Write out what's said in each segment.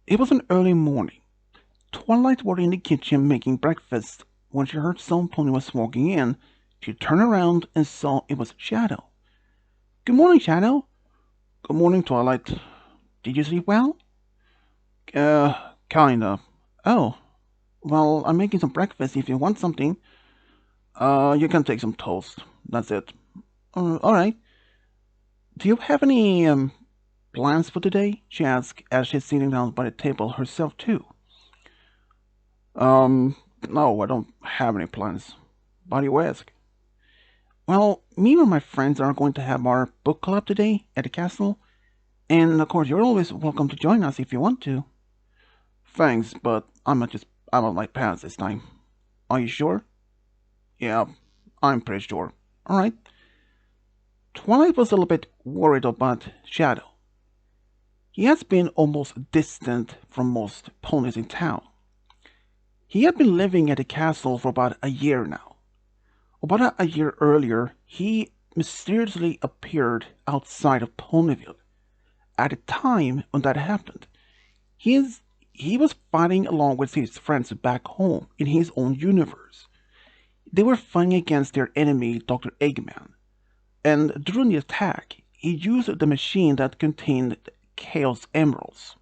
It was an early morning. Twilight was in the kitchen making breakfast when she heard some pony was walking in. She turned around and saw it was Shadow. Good morning, Shadow. Good morning, Twilight. Did you sleep well? Kinda. Oh, well, I'm making some breakfast if you want something. You can take some toast. That's it. Alright. Do you have any, plans for today? She asked as she's sitting down by the table herself, too. Um, no, I don't have any plans. Why do you ask? Well, me and my friends are going to have our book club today at the castle, and of course, you're always welcome to join us if you want to. Thanks, but I'm on my pants this time. Are you sure? Yeah, I'm pretty sure. Alright. Twilight was a little bit worried about Shadow. He has been almost distant from most ponies in town. He had been living at the castle for about a year now. About a year earlier, he mysteriously appeared outside of Ponyville. At the time when that happened, he was fighting along with his friends back home in his own universe. They were fighting against their enemy, Dr. Eggman, and during the attack, he used the machine that contained Chaos Emeralds.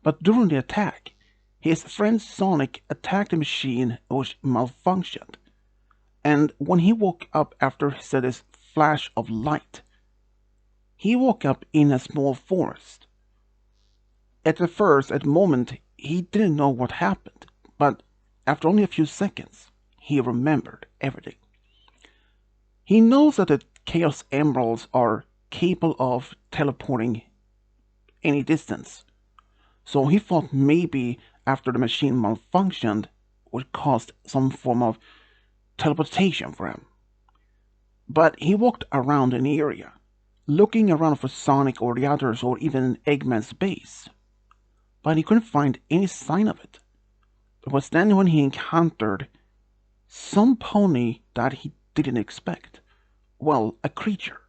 But during the attack, his friend Sonic attacked the machine which malfunctioned, and when he woke up after he saw this flash of light, he woke up in a small forest. At the moment, he didn't know what happened, but after only a few seconds, he remembered everything. He knows that the Chaos Emeralds are capable of teleporting any distance, so he thought maybe after the machine malfunctioned would cause some form of teleportation for him. But he walked around an area, looking around for Sonic or the others or even Eggman's base. But he couldn't find any sign of it. It was then when he encountered some pony that he didn't expect. Well, a creature.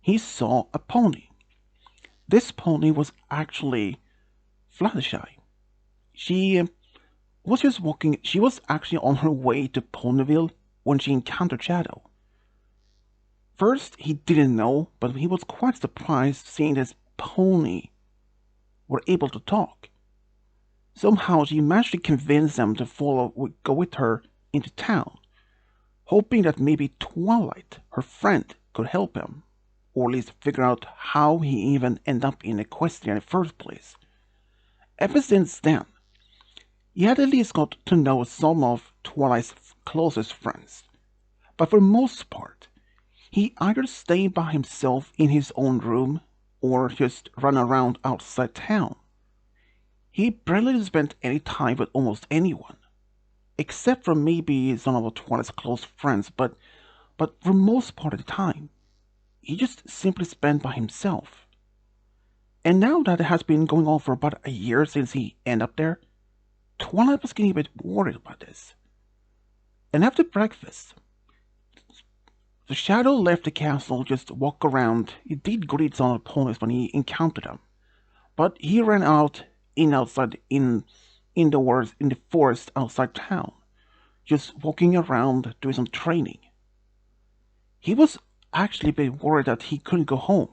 He saw a pony. This pony was actually Fluttershy. She was just walking, she was actually on her way to Ponyville when she encountered Shadow. First, he didn't know, but he was quite surprised seeing this pony were able to talk. Somehow, she managed to convince them to go with her into town, hoping that maybe Twilight, her friend, could help him, or at least figure out how he even ended up in Equestria in the first place. Ever since then, he had at least got to know some of Twilight's closest friends, but for the most part, he either stayed by himself in his own room or just ran around outside town. He barely spent any time with almost anyone, except for maybe some of Twilight's close friends, but for most part of the time, he just simply spent by himself. And now that it has been going on for about a year since he ended up there, Twilight was getting a bit worried about this. And after breakfast, the Shadow left the castle just to walk around. He did greet some opponents when he encountered them, but he ran out in the forest outside town, just walking around doing some training. He was actually a bit worried that he couldn't go home.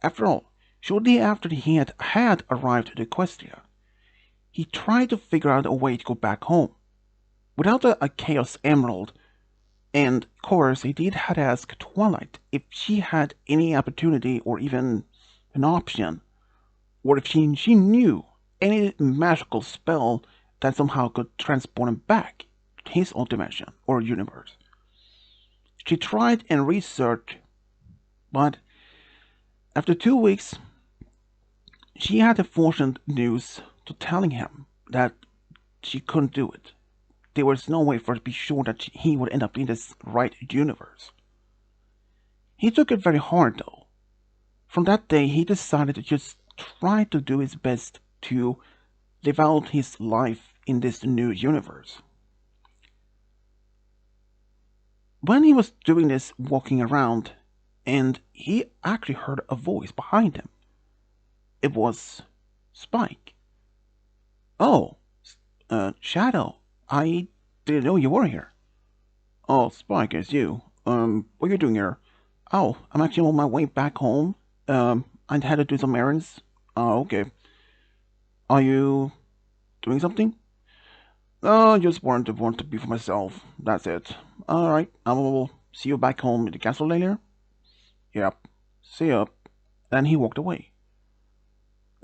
After all, shortly after he had arrived at Equestria, he tried to figure out a way to go back home. Without a Chaos Emerald, and of course he did have to ask Twilight if she had any opportunity or even an option, or if she knew any magical spell that somehow could transport him back to his own dimension or universe. She tried and researched, but after 2 weeks, she had the fortunate news to telling him that she couldn't do it. There was no way for her to be sure that he would end up in this right universe. He took it very hard though. From that day, he decided to just try to do his best to live out his life in this new universe. When he was doing this, walking around, and he actually heard a voice behind him. It was Spike. Oh, Shadow. I didn't know you were here. Oh, Spike, it's you. What are you doing here? Oh, I'm actually on my way back home. I had to do some errands. Oh, okay. Are you doing something? Oh, I just want to be for myself. That's it. Alright, I will see you back home in the castle later. Yep. See ya. Then he walked away.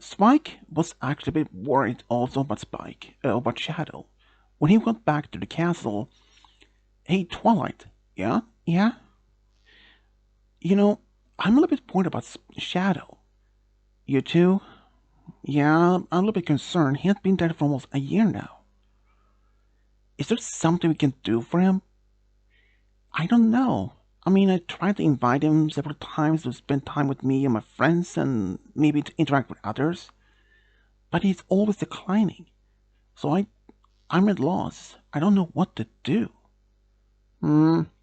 Spike was actually a bit worried also about Shadow. When he got back to the castle, hey, Twilight. Yeah? Yeah? You know, I'm a little bit worried about Shadow. You too? Yeah, I'm a little bit concerned. He has been dead for almost a year now. Is there something we can do for him? I don't know. I mean, I tried to invite him several times to spend time with me and my friends and maybe to interact with others, but he's always declining. So I'm at loss. I don't know what to do.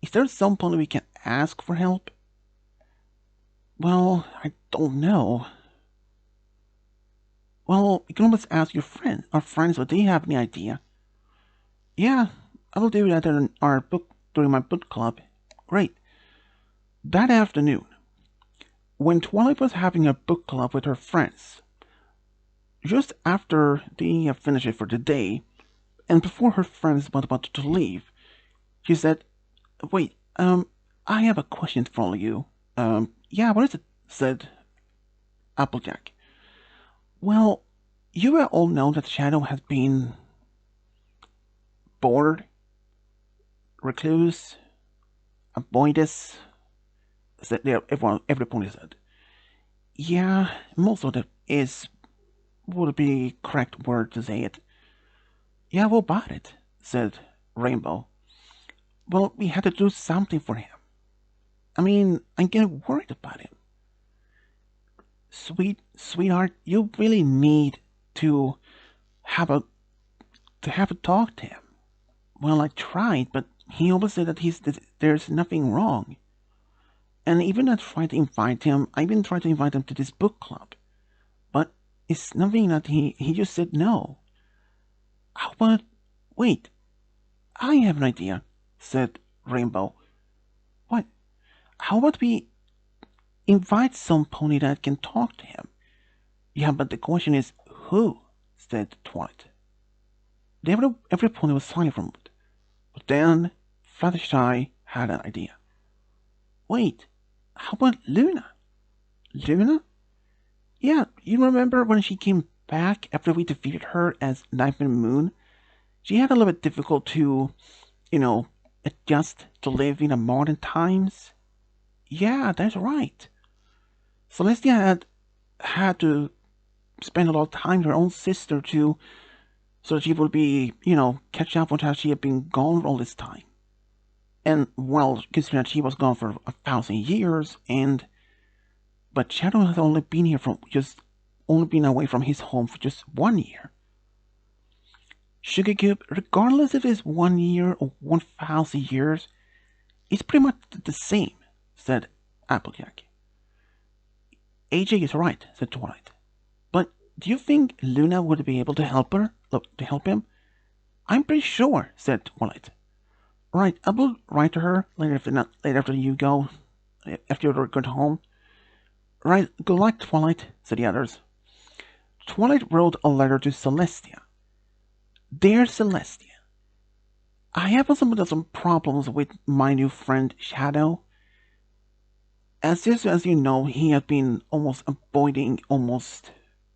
Is there someone we can ask for help? Well, I don't know. Well, we can always ask our friends, if they have any idea. Yeah, I will do that during my book club. Great. That afternoon, when Twilight was having a book club with her friends, just after they have finished it for the day, and before her friends were about to leave, she said, "Wait, I have a question for all of you." Yeah, what is it?" said Applejack. "Well, you all know that Shadow has been bored, recluse, avoidance," said everyone said. "Yeah, most of it is would be the correct word to say it." "Yeah, what about it?" said Rainbow. "Well, we had to do something for him. I mean, I'm getting worried about him." Sweetheart, you really need to have a have a talk to him." "Well, I tried, but he always said that there's nothing wrong. And even I tried to invite him, I even tried to invite him to this book club. But it's nothing that he just said no." "How about, wait, I have an idea," said Rainbow. "What? How about we invite some pony that can talk to him?" "Yeah, but the question is who?" said Twilight. Every pony was silent for a moment. But then Fluttershy had an idea. "Wait, how about Luna?" "Luna? Yeah, you remember when she came back after we defeated her as Night and Moon? She had a little bit difficult to, you know, adjust to live in the modern times." "Yeah, that's right. Celestia had to spend a lot of time with her own sister too, so that she would be, catch up with how she had been gone for all this time. And well, considering that she was gone for 1,000 years, but Shadow has only been here from just only been away from his home for just 1 year. Sugar Cube, regardless if it's 1 year or 1,000 years, it's pretty much the same," said Applejack. "AJ is right," said Twilight. "But do you think Luna would be able to help him?" "I'm pretty sure," said Twilight. "Right, I will write to her later after you go, after you return home." "Right, good luck, Twilight," said the others. Twilight wrote a letter to Celestia. "Dear Celestia, I have some problems with my new friend Shadow. As you know, he has been almost avoiding almost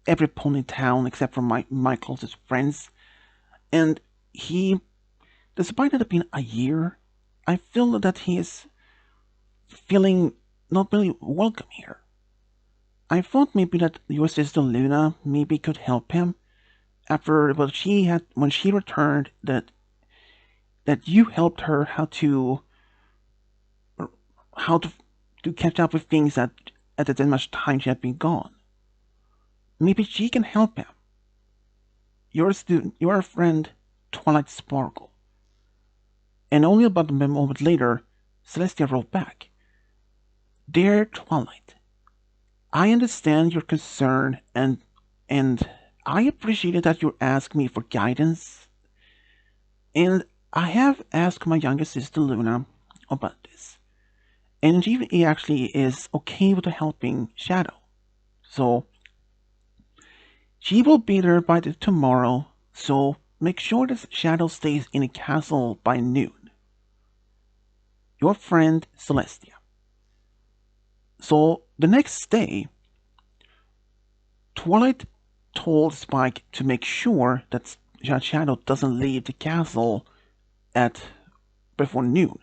every pony in town except for my closest friends. And despite it being a year, I feel that he is feeling not really welcome here. I thought maybe that your sister Luna maybe could help him. When she returned, that you helped her how to catch up with things at that much time she had been gone. Maybe she can help him. Your friend, Twilight Sparkle." And only about a moment later, Celestia wrote back, "Dear Twilight, I understand your concern and I appreciate that you asked me for guidance, and I have asked my younger sister Luna about this, and she actually is okay with helping Shadow. So she will be there by tomorrow, so make sure that Shadow stays in the castle by noon. Your friend Celestia. So the next day, Twilight told Spike to make sure that Shadow doesn't leave the castle at before noon.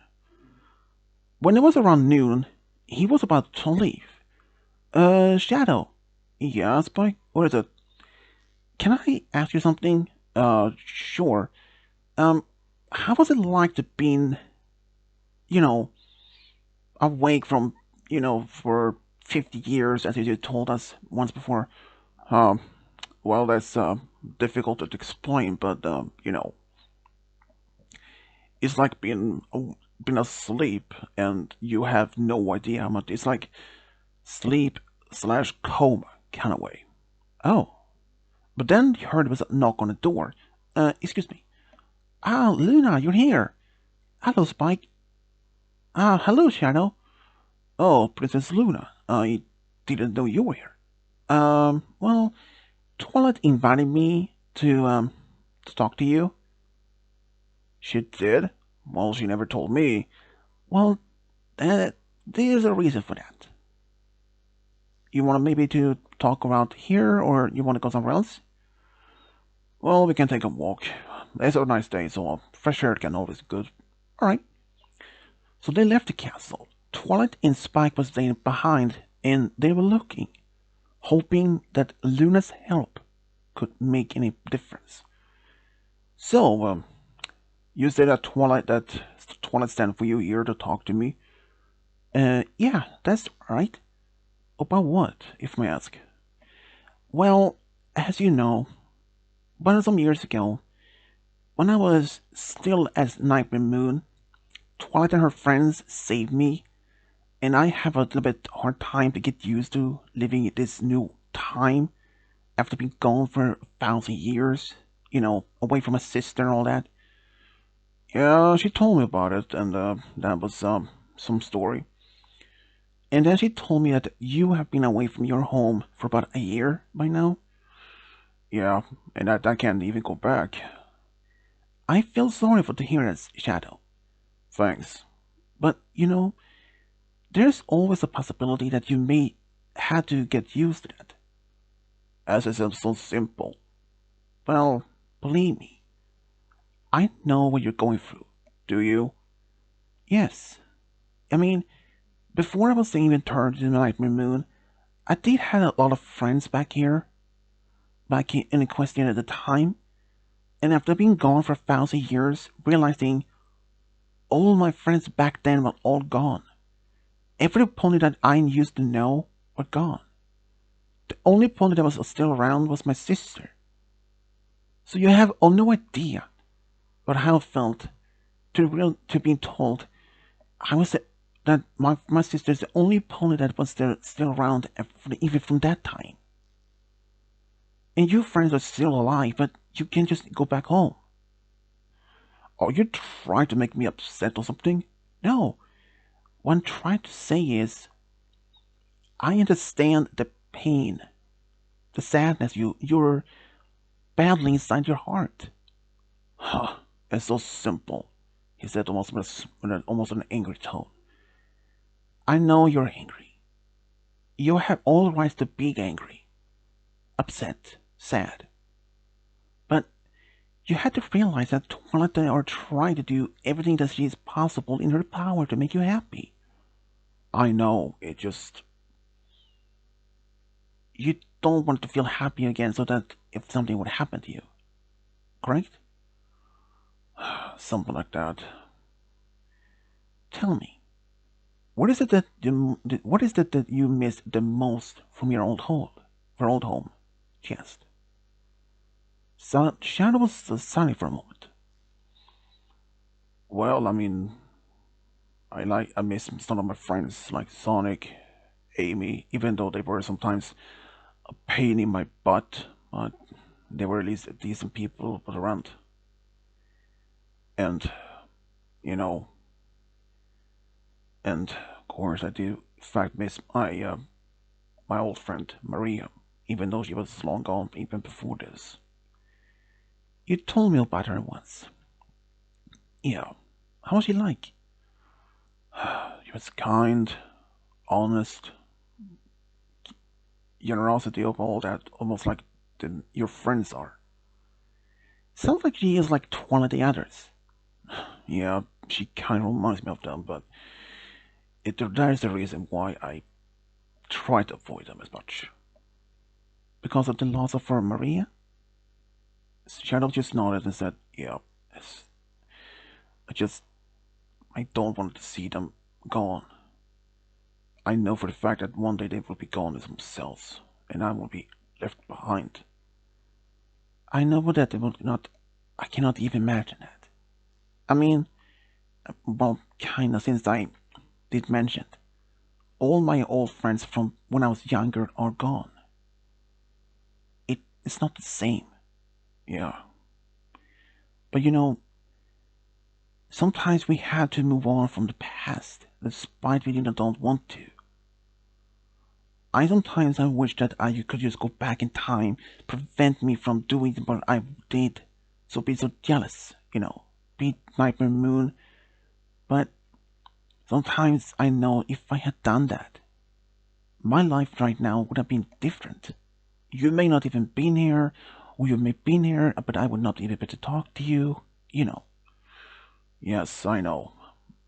When it was around noon, he was about to leave. Shadow. Yeah, Spike? What is it? Can I ask you something? Sure. How was it like to being, you know, awake from, for 50 years, as you told us once before? Um, well, that's, difficult to explain, but, it's like being asleep and you have no idea how much. It's like sleep slash coma kind of way. Oh, but then you heard there was a knock on the door. Excuse me. Ah, Luna, you're here. Hello, Spike. Ah, hello, Shadow. Oh, Princess Luna. I didn't know you were here. Well, Twilight invited me to talk to you. She did? Well, she never told me. Well, there's a reason for that. You want maybe to talk around here, or you want to go somewhere else? Well, we can take a walk. It's a nice day, so fresh air can always be good. Alright. So they left the castle. Twilight and Spike was staying behind, and they were looking, hoping that Luna's help could make any difference. So, you say that Twilight sent for you here to talk to me? Yeah, that's right. About what, if I may ask? Well, as you know, but some years ago, when I was still at Nightmare Moon, Twilight and her friends saved me, and I have a little bit hard time to get used to living in this new time after being gone for 1,000 years, away from my sister and all that. Yeah, she told me about it, and that was some story. And then she told me that you have been away from your home for about a year by now. Yeah, and I can't even go back. I feel sorry for to hear that, Shadow. Thanks. But, there's always a possibility that you may have to get used to that. As it sounds so simple. Well, believe me, I know what you're going through. Do you? Yes. I mean, before I was even turned into Nightmare Moon, I did have a lot of friends back here, back in Equestria at the time, and after being gone for 1,000 years, realizing all my friends back then were all gone. Every pony that I used to know were gone. The only pony that was still around was my sister. So you have no idea what how it felt to being told I was that my sister's the only pony that was still around even from that time. And your friends are still alive, but you can't just go back home. Are you trying to make me upset or something? No. What I'm trying to say is, I understand the pain, the sadness you're battling inside your heart. Huh, it's so simple, he said almost an angry tone. I know you're angry. You have all the rights to be angry, upset, sad. But you had to realize that Twilight are trying to do everything that is possible in her power to make you happy. I know, it just... You don't want to feel happy again so that if something would happen to you. Correct? Something like that. Tell me, what is it that you miss the most from your old home? Your old home? She asked. So Shadow was silent for a moment. Well, I mean, I miss some of my friends like Sonic, Amy, even though they were sometimes a pain in my butt. But there were at least decent people around. And, you know, and of course I do in fact miss my old friend Maria, even though she was long gone even before this. You told me about her once. Yeah. How was she like? She was kind, honest, generosity of all that, almost like your friends are. Sounds like she is like 20 of the others. Yeah, she kind of reminds me of them, but that is the reason why I try to avoid them as much. Because of the loss of her Maria? Shadow just nodded and said, yeah, yes. I just, I don't want to see them gone. I know for the fact that one day they will be gone themselves, and I will be left behind. I know that they will not, I cannot even imagine that. I mean, well, kinda since I did mention, all my old friends from when I was younger are gone. It's not the same. Yeah. But sometimes we have to move on from the past, despite we don't want to. Sometimes I wish that I could just go back in time, prevent me from doing what I did. So be so jealous, be Nightmare Moon. But sometimes I know if I had done that, my life right now would have been different. You may not even been here, or you may been here, but I would not even be able to talk to you, you know. Yes, I know.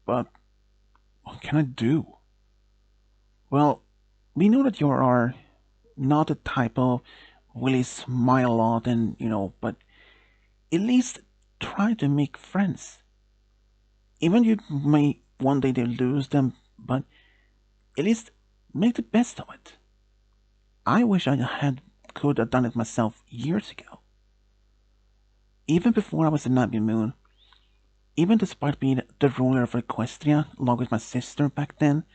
But what can I do? Well, we know that you are not the type of really smile a lot and, but at least try to make friends. Even you may one day they lose them, but at least make the best of it. I wish I could have done it myself years ago. Even before I was a Nabi Moon, even despite being the ruler of Equestria along with my sister back then,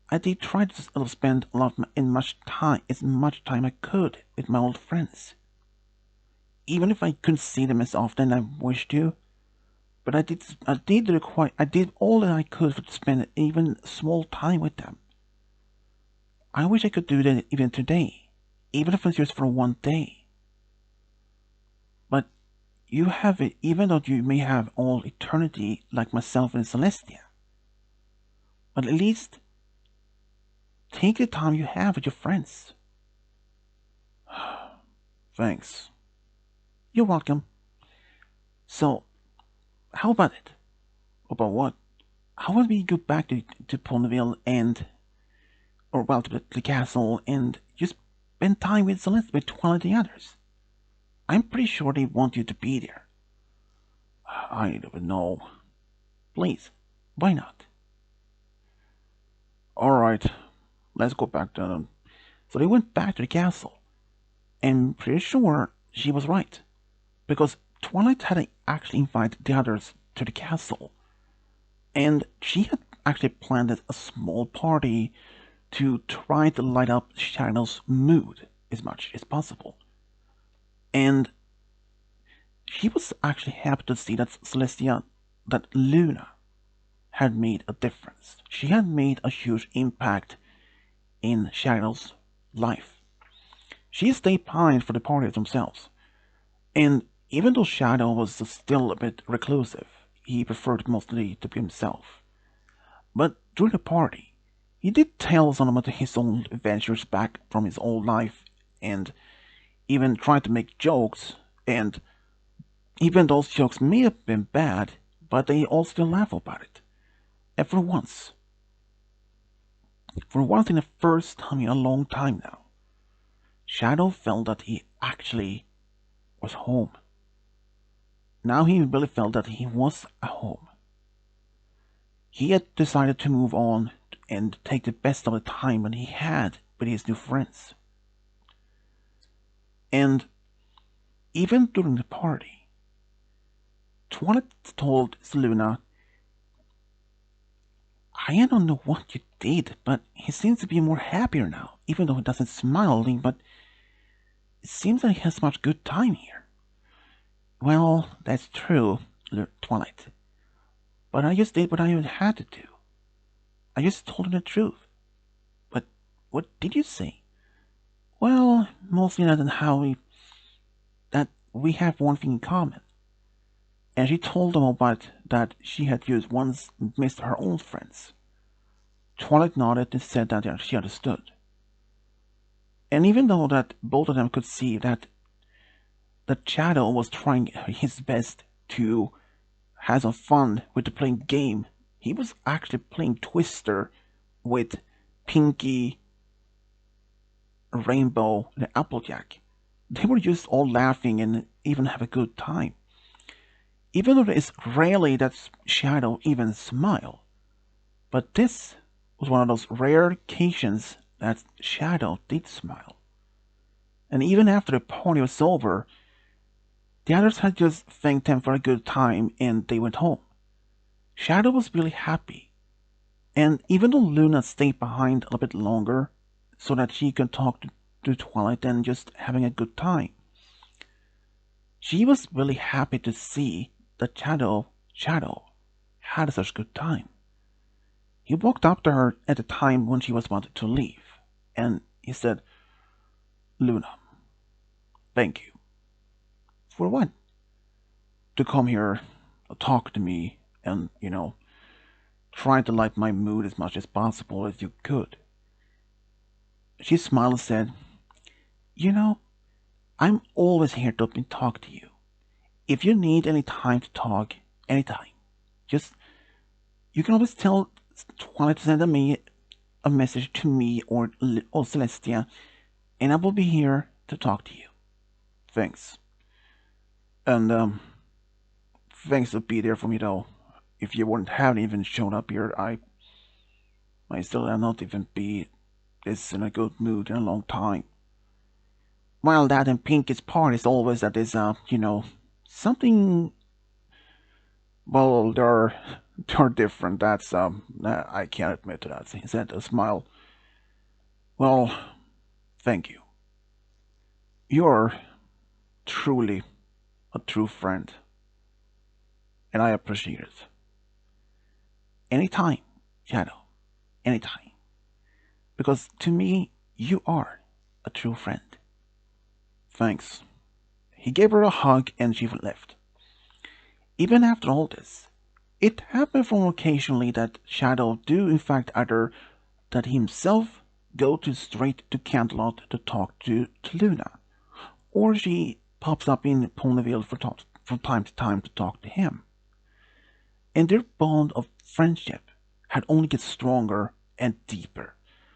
I did try to spend a lot as much time I could with my old friends. Even if I couldn't see them as often as I wished to, but I did all that I could to spend even small time with them. I wish I could do that even today, even if it's just for one day. But you have it, even though you may have all eternity like myself and Celestia. But at least take the time you have with your friends. Thanks. You're welcome. So, how about it? About what? How about we go back to Ponyville and, or well, to the castle and just spend time with Celeste with one of the others? I'm pretty sure they want you to be there. I don't know. Please, why not? Alright, let's go back to them. So they went back to the castle, and pretty sure she was right. Because Twilight had actually invited the others to the castle, and she had actually planned a small party to try to light up Shadow's mood as much as possible. And she was actually happy to see that that Luna had made a difference. She had made a huge impact in Shadow's life. She stayed behind for the party themselves, and even though Shadow was still a bit reclusive, he preferred mostly to be himself. But during the party, he did tell some of his own adventures back from his old life, and even tried to make jokes, and even those jokes may have been bad, but they all still laugh about it. And for once in the first time in a long time now, Shadow felt that he actually was home. Now he really felt that he was at home. He had decided to move on and take the best of the time that he had with his new friends. And even during the party, Twilight told Seluna, I don't know what you did, but he seems to be more happier now, even though he doesn't smile, but It seems that he has much good time here. Well, that's true, Twilight. But I just did what I had to do. I just told him the truth. But what did you say? Well, mostly that we have one thing in common. And she told them about that she had just once missed her old friends. Twilight nodded and said that she understood. And even though that both of them could see that Shadow was trying his best to have some fun with the playing game, he was actually playing Twister with Pinky, Rainbow, and Applejack. They were just all laughing and even have a good time. Even though it's rarely that Shadow even smile. But this was one of those rare occasions that Shadow did smile. And even after the party was over, the others had just thanked him for a good time and they went home. Shadow was really happy. And even though Luna stayed behind a little bit longer so that she could talk to Twilight and just having a good time, she was really happy to see that Shadow had such a good time. He walked up to her at the time when she was about to leave, and he said, Luna, thank you. For what? To come here, talk to me, and, try to lighten my mood as much as possible as you could. She smiled and said, I'm always here to talk to you. If you need any time to talk, anytime, just, you can always tell Twilight to send a message to me or Celestia, and I will be here to talk to you. Thanks. And, thanks to be there for me though. If you wouldn't have even shown up here, I still have not even be this in a good mood in a long time. Well, that and Pinky's part is always that is, something. Well, they're different. That's I can't admit to that. He said a smile. Well, thank you. You're truly a true friend, and I appreciate it. Anytime, Shadow. Anytime. Because to me, you are a true friend. Thanks. He gave her a hug and she left. Even after all this, it happened from occasionally that Shadow do in fact either that himself go straight to Canterlot to talk to Luna, or she pops up in Ponyville from time to time to talk to him. And their bond of friendship had only get stronger and deeper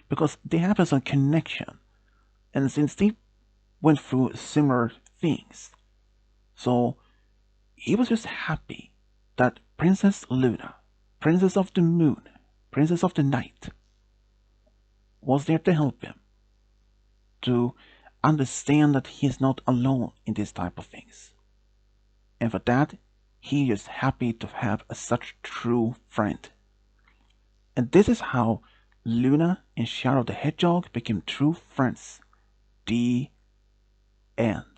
because they have a connection, and since they went through similar things, so he was just happy that Princess Luna, Princess of the Moon, Princess of the Night, was there to help him, to understand that he is not alone in this type of things. And for that, he is happy to have such true friend. And this is how Luna and Shadow the Hedgehog became true friends. The end.